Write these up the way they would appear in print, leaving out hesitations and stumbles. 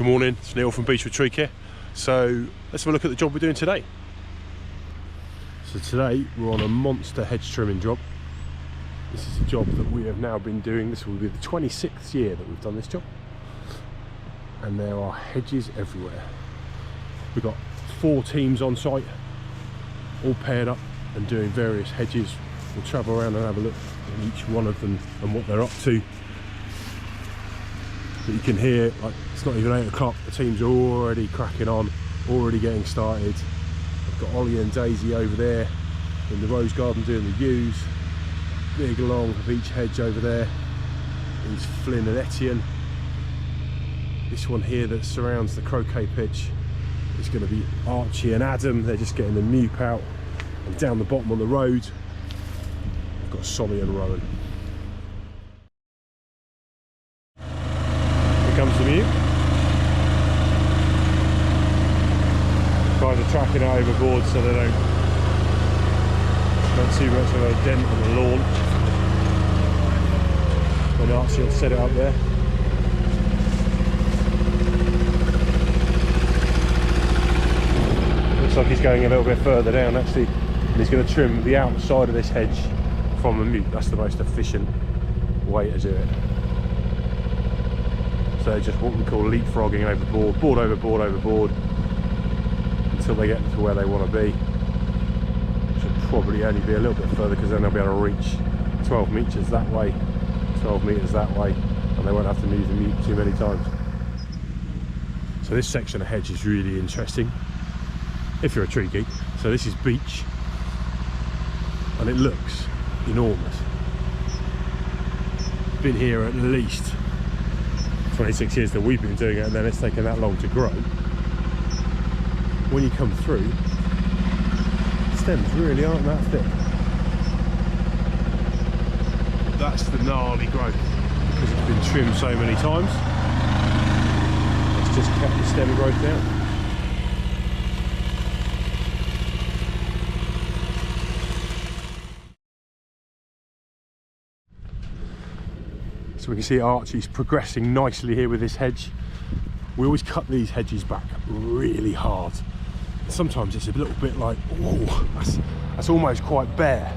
Good morning, it's Neil from Beech Tree Care. So let's have a look at the job we're doing today. So today we're on a monster hedge trimming job. This is a job that we have now been doing. This will be the 26th year that we've done this job. And there are hedges everywhere. We've got 4 teams on site, all paired up and doing various hedges. We'll travel around and have a look at each one of them and what they're up to. But you can hear, like, it's not even 8 o'clock, the teams are already cracking on, already getting started. I've got Ollie and Daisy over there in the rose garden doing the yews. Big long beech hedge over there is Flynn and Etienne. This one here that surrounds the croquet pitch is going to be Archie and Adam. They're just getting the MEWP out. And down the bottom on the road I've got Solly and Rowan. Here comes the MEWP. Guys are tracking it overboard so they don't too much of a dent on the lawn. When Archie will set it up there. Looks like he's going a little bit further down actually, and he's going to trim the outside of this hedge from the MEWP. That's the most efficient way to do it. So just what we call leapfrogging overboard, board over board over board, until they get to where they want to be. Should probably only be a little bit further because then they'll be able to reach 12 metres that way, 12 metres that way, and they won't have to move the MEWP too many times. So this section of hedge is really interesting if you're a tree geek. So this is beech and it looks enormous. Been here at least 26 years that we've been doing it, and then it's taken that long to grow. When you come through, the stems really aren't that thick. That's the gnarly growth because it's been trimmed so many times. It's just kept the stem growth down. So we can see Archie's progressing nicely here with this hedge. We always cut these hedges back really hard. Sometimes it's a little bit like, oh, that's almost quite bare.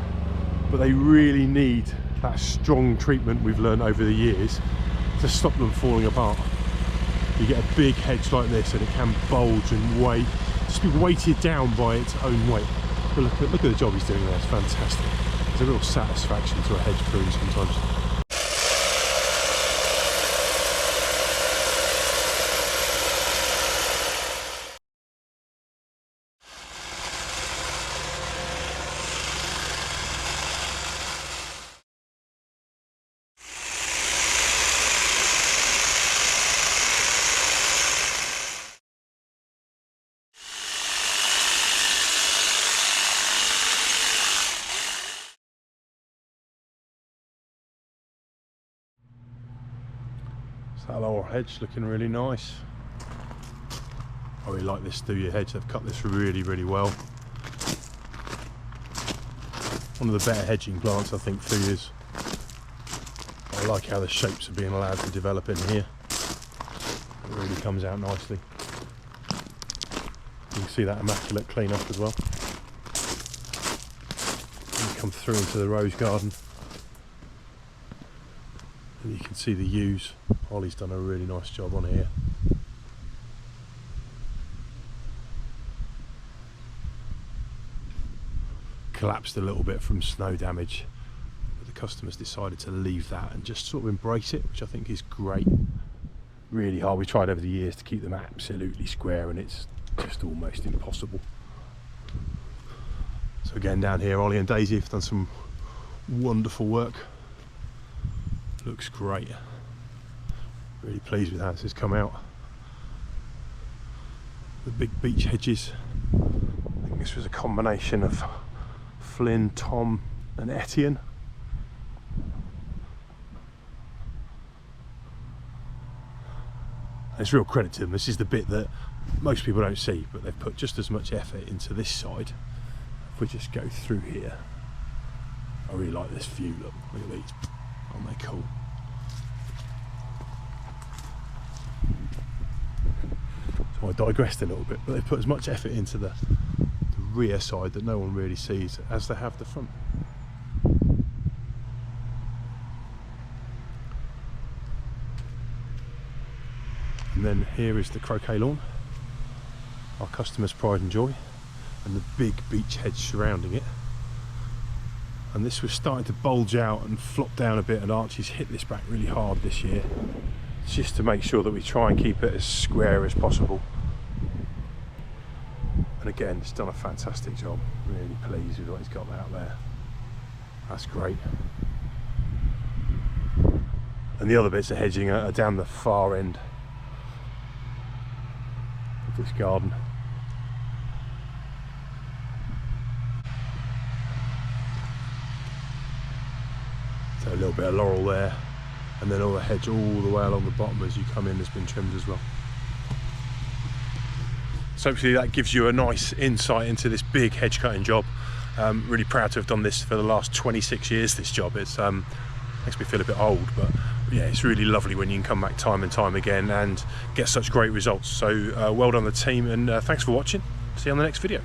But they really need that strong treatment we've learned over the years to stop them falling apart. You get a big hedge like this and it can bulge and weight, just be weighted down by its own weight. But look at the job he's doing there, it's fantastic. There's a real satisfaction to a hedge prune sometimes. That laurel hedge looking really nice. I really like this Studio hedge. They've cut this really well. One of the better hedging plants I think for years. I like how the shapes are being allowed to develop in here. It really comes out nicely. You can see that immaculate clean up as well. And you come through into the rose garden. And you can see the yews. Ollie's done a really nice job on here. Collapsed a little bit from snow damage, but the customers decided to leave that and just sort of embrace it, which I think is great. Really hard. We tried over the years to keep them absolutely square and it's just almost impossible. So again, down here Ollie and Daisy have done some wonderful work. Looks great. Really pleased with how this has come out. The big beech hedges. I think this was a combination of Flynn, Tom and Etienne. It's real credit to them. This is the bit that most people don't see, but they've put just as much effort into this side. If we just go through here, I really like this view. Look at these. Aren't they cool? I digressed a little bit, but they've put as much effort into the rear side that no one really sees as they have the front. And then here is the croquet lawn, our customer's pride and joy, and the big beech hedge surrounding it. And this was starting to bulge out and flop down a bit, and Archie's hit this back really hard this year, just to make sure that we try and keep it as square as possible. And again, it's done a fantastic job. Really pleased with what he's got out there. That's great. And the other bits of hedging are down the far end of this garden. So a little bit of laurel there, and then all the hedge all the way along the bottom as you come in has been trimmed as well. So hopefully that gives you a nice insight into this big hedge cutting job. Really proud to have done this for the last 26 years, this job. It's makes me feel a bit old, but yeah, it's really lovely when you can come back time and time again and get such great results. So well done the team, and thanks for watching. See you on the next video.